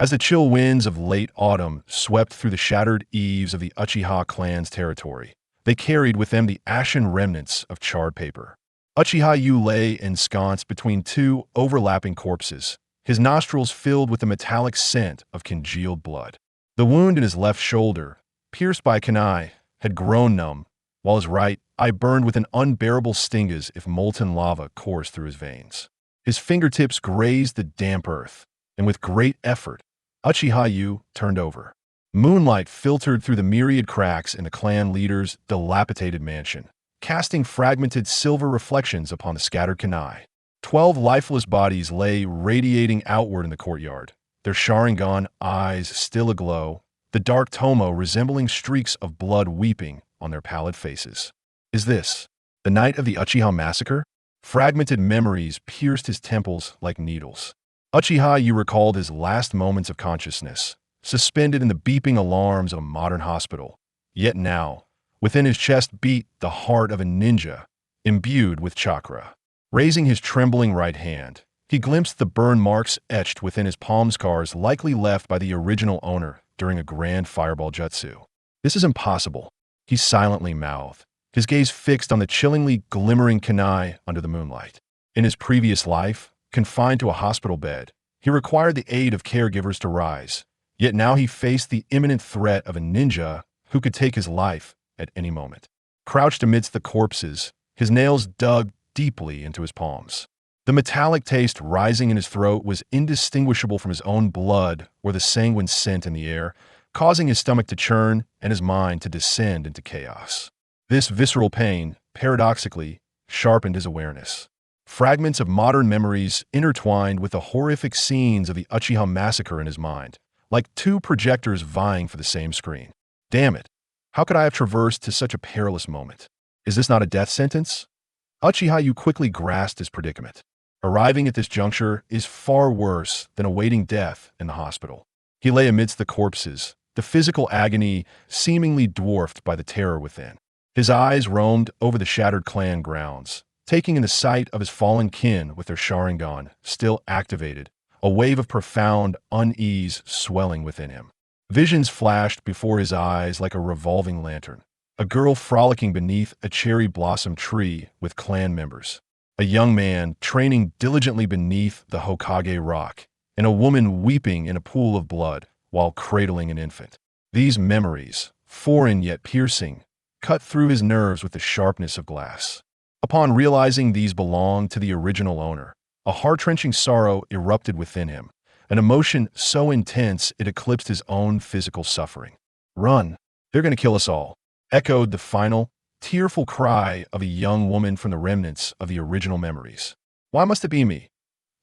As the chill winds of late autumn swept through the shattered eaves of the Uchiha clan's territory, they carried with them the ashen remnants of charred paper. Uchiha Yu lay ensconced between two overlapping corpses, his nostrils filled with the metallic scent of congealed blood. The wound in his left shoulder, pierced by a kunai, had grown numb, while his right eye burned with an unbearable sting as if molten lava coursed through his veins. His fingertips grazed the damp earth, and with great effort, Uchiha Yu turned over. Moonlight filtered through the myriad cracks in the clan leader's dilapidated mansion, casting fragmented silver reflections upon the scattered kunai. 12 lifeless bodies lay radiating outward in the courtyard, their Sharingan eyes still aglow, the dark tomo resembling streaks of blood weeping on their pallid faces. Is this the night of the Uchiha massacre? Fragmented memories pierced his temples like needles. Uchiha Yu recalled his last moments of consciousness, suspended in the beeping alarms of a modern hospital. Yet now, within his chest beat the heart of a ninja, imbued with chakra. Raising his trembling right hand, he glimpsed the burn marks etched within his palm scars likely left by the original owner during a grand fireball jutsu. This is impossible, he silently mouthed, his gaze fixed on the chillingly glimmering kunai under the moonlight. In his previous life, confined to a hospital bed, he required the aid of caregivers to rise, yet now he faced the imminent threat of a ninja who could take his life at any moment. Crouched amidst the corpses, his nails dug deeply into his palms. The metallic taste rising in his throat was indistinguishable from his own blood or the sanguine scent in the air, causing his stomach to churn and his mind to descend into chaos. This visceral pain, paradoxically, sharpened his awareness. Fragments of modern memories intertwined with the horrific scenes of the Uchiha massacre in his mind, like two projectors vying for the same screen. Damn it! How could I have traversed to such a perilous moment? Is this not a death sentence? Uchiha Yu quickly grasped his predicament. Arriving at this juncture is far worse than awaiting death in the hospital. He lay amidst the corpses, the physical agony seemingly dwarfed by the terror within. His eyes roamed over the shattered clan grounds, taking in the sight of his fallen kin with their Sharingan still activated, a wave of profound unease swelling within him. Visions flashed before his eyes like a revolving lantern. A girl frolicking beneath a cherry blossom tree with clan members. A young man training diligently beneath the Hokage rock, and a woman weeping in a pool of blood while cradling an infant. These memories, foreign yet piercing, cut through his nerves with the sharpness of glass. Upon realizing these belonged to the original owner, a heart-wrenching sorrow erupted within him, an emotion so intense it eclipsed his own physical suffering. "Run! They're going to kill us all," echoed the final, tearful cry of a young woman from the remnants of the original memories. "Why must it be me?"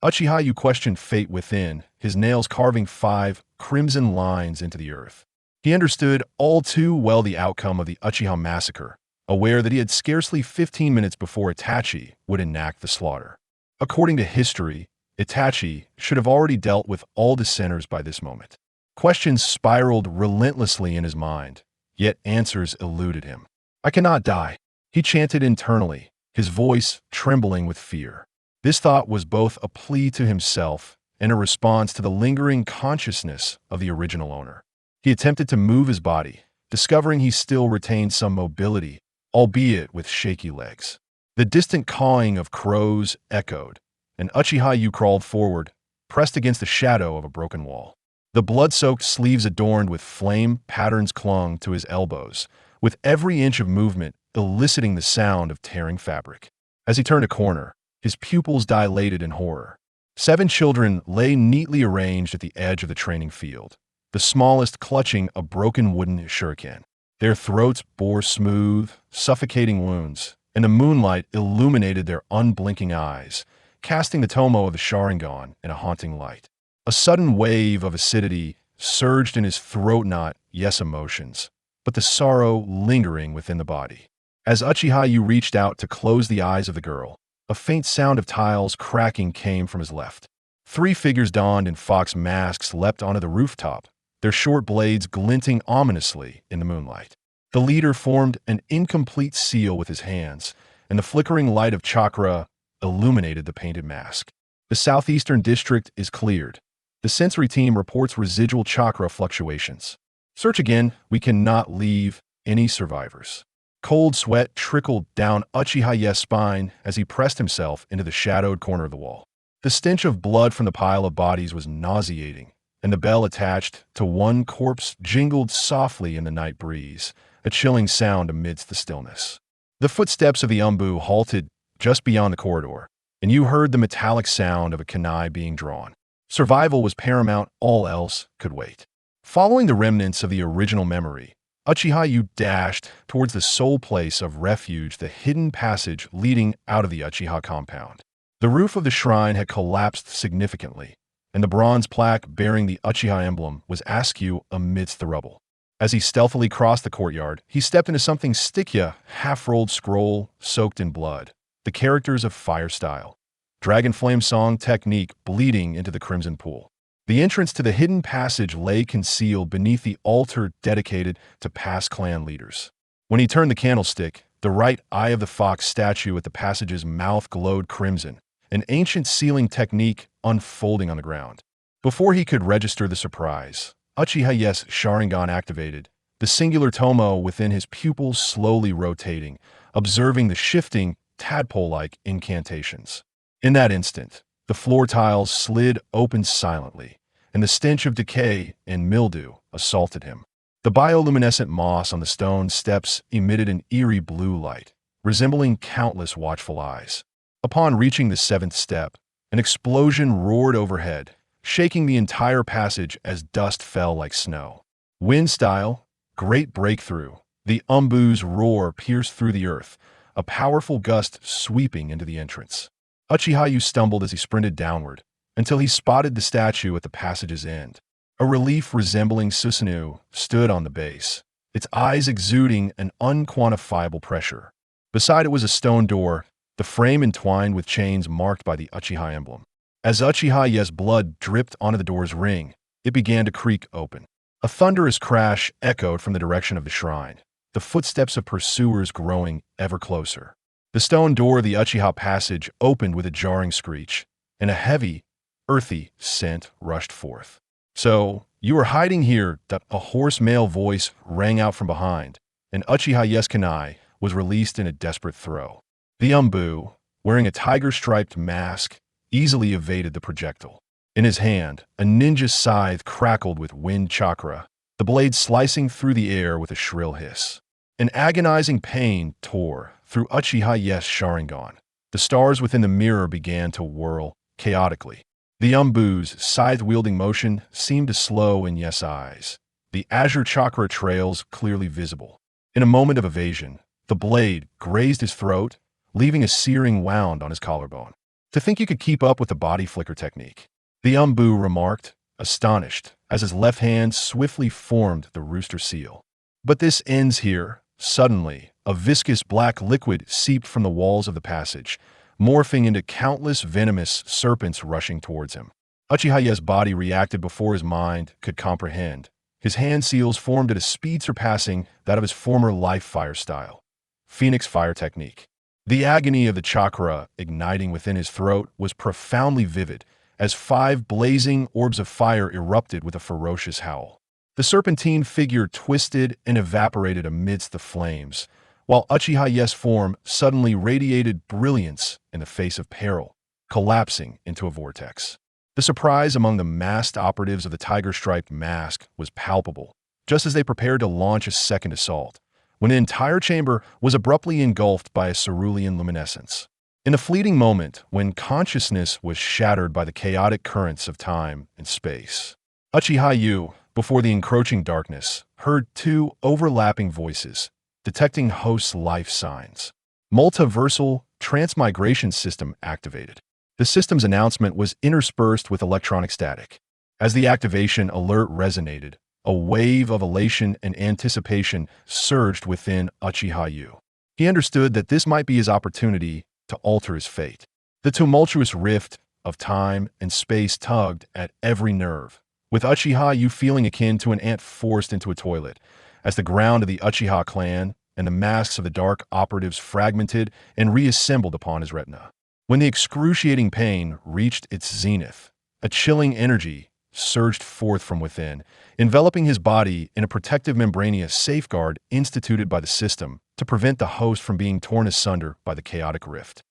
Uchiha Yu questioned fate within, his nails carving 5 crimson lines into the earth. He understood all too well the outcome of the Uchiha massacre, aware that he had scarcely 15 minutes before Itachi would enact the slaughter. According to history, Itachi should have already dealt with all dissenters by this moment. Questions spiraled relentlessly in his mind, yet answers eluded him. "I cannot die," he chanted internally, his voice trembling with fear. This thought was both a plea to himself and a response to the lingering consciousness of the original owner. He attempted to move his body, discovering he still retained some mobility, albeit with shaky legs. The distant cawing of crows echoed, and Uchiha Yu crawled forward, pressed against the shadow of a broken wall. The blood-soaked sleeves adorned with flame patterns clung to his elbows, with every inch of movement eliciting the sound of tearing fabric. As he turned a corner, his pupils dilated in horror. 7 children lay neatly arranged at the edge of the training field, the smallest clutching a broken wooden shuriken. Their throats bore smooth, suffocating wounds, and the moonlight illuminated their unblinking eyes, casting the tomo of the Sharingan in a haunting light. A sudden wave of acidity surged in his throat knot, yes, emotions, but the sorrow lingering within the body. As Uchiha Yu reached out to close the eyes of the girl, a faint sound of tiles cracking came from his left. 3 figures donned in fox masks leapt onto the rooftop, their short blades glinting ominously in the moonlight. The leader formed an incomplete seal with his hands, and the flickering light of chakra illuminated the painted mask. "The southeastern district is cleared," the The sensory team reports residual chakra fluctuations. Search again, we cannot leave any survivors. Cold sweat trickled down Uchiha's spine as he pressed himself into the shadowed corner of the wall. The stench of blood from the pile of bodies was nauseating, and the bell attached to one corpse jingled softly in the night breeze, a chilling sound amidst the stillness. The footsteps of the Umbu halted just beyond the corridor, and you heard the metallic sound of a kunai being drawn. Survival was paramount, all else could wait. Following the remnants of the original memory, Uchiha dashed towards the sole place of refuge, the hidden passage leading out of the Uchiha compound. The roof of the shrine had collapsed significantly, and the bronze plaque bearing the Uchiha emblem was askew amidst the rubble. As he stealthily crossed the courtyard, he stepped into something stickia, half-rolled scroll soaked in blood. The characters of fire style. Dragon Flame Song technique bleeding into the crimson pool. The entrance to the hidden passage lay concealed beneath the altar dedicated to past clan leaders. When he turned the candlestick, the right eye of the fox statue at the passage's mouth glowed crimson, an ancient sealing technique unfolding on the ground. Before he could register the surprise, Uchiha's Sharingan activated, the singular tomo within his pupils slowly rotating, observing the shifting, tadpole-like incantations. In that instant, the floor tiles slid open silently, and the stench of decay and mildew assaulted him. The bioluminescent moss on the stone steps emitted an eerie blue light, resembling countless watchful eyes. Upon reaching the seventh step, an explosion roared overhead, shaking the entire passage as dust fell like snow. Wind style, great breakthrough. The Umbu's roar pierced through the earth, a powerful gust sweeping into the entrance. Uchiha stumbled as he sprinted downward, until he spotted the statue at the passage's end. A relief resembling Susanoo stood on the base, its eyes exuding an unquantifiable pressure. Beside it was a stone door, the frame entwined with chains marked by the Uchiha emblem. As Uchiha's blood dripped onto the door's ring, it began to creak open. A thunderous crash echoed from the direction of the shrine, the footsteps of pursuers growing ever closer. The stone door of the Uchiha passage opened with a jarring screech, and a heavy, earthy scent rushed forth. "So, you were hiding here," a hoarse male voice rang out from behind, and Uchiha's kunai was released in a desperate throw. The Umbu, wearing a tiger-striped mask, easily evaded the projectile. In his hand, a ninja scythe crackled with wind chakra, the blade slicing through the air with a shrill hiss. An agonizing pain tore through Uchiha's Sharingan. The stars within the mirror began to whirl chaotically. The Umbu's scythe-wielding motion seemed to slow in Yes' eyes, the azure chakra trails clearly visible. In a moment of evasion, the blade grazed his throat, leaving a searing wound on his collarbone. "To think you could keep up with the body flicker technique," the Umbu remarked, astonished, as his left hand swiftly formed the rooster seal. "But this ends here." Suddenly, a viscous black liquid seeped from the walls of the passage, morphing into countless venomous serpents rushing towards him. Uchiha's body reacted before his mind could comprehend. His hand seals formed at a speed surpassing that of his former life fire style. Phoenix fire technique. The agony of the chakra igniting within his throat was profoundly vivid, as 5 blazing orbs of fire erupted with a ferocious howl. The serpentine figure twisted and evaporated amidst the flames, while Uchiha's form suddenly radiated brilliance in the face of peril, collapsing into a vortex. The surprise among the masked operatives of the tiger-striped mask was palpable, just as they prepared to launch a second assault, when the entire chamber was abruptly engulfed by a cerulean luminescence. In a fleeting moment, when consciousness was shattered by the chaotic currents of time and space, Uchiha, before the encroaching darkness, heard 2 overlapping voices, detecting host's life signs. Multiversal transmigration system activated. The system's announcement was interspersed with electronic static. As the activation alert resonated, a wave of elation and anticipation surged within Uchiha. He understood that this might be his opportunity to alter his fate. The tumultuous rift of time and space tugged at every nerve, with Uchiha feeling akin to an ant forced into a toilet, as the ground of the Uchiha clan and the masks of the dark operatives fragmented and reassembled upon his retina. When the excruciating pain reached its zenith, a chilling energy surged forth from within, enveloping his body in a protective membranous safeguard instituted by the system to prevent the host from being torn asunder by the chaotic rift.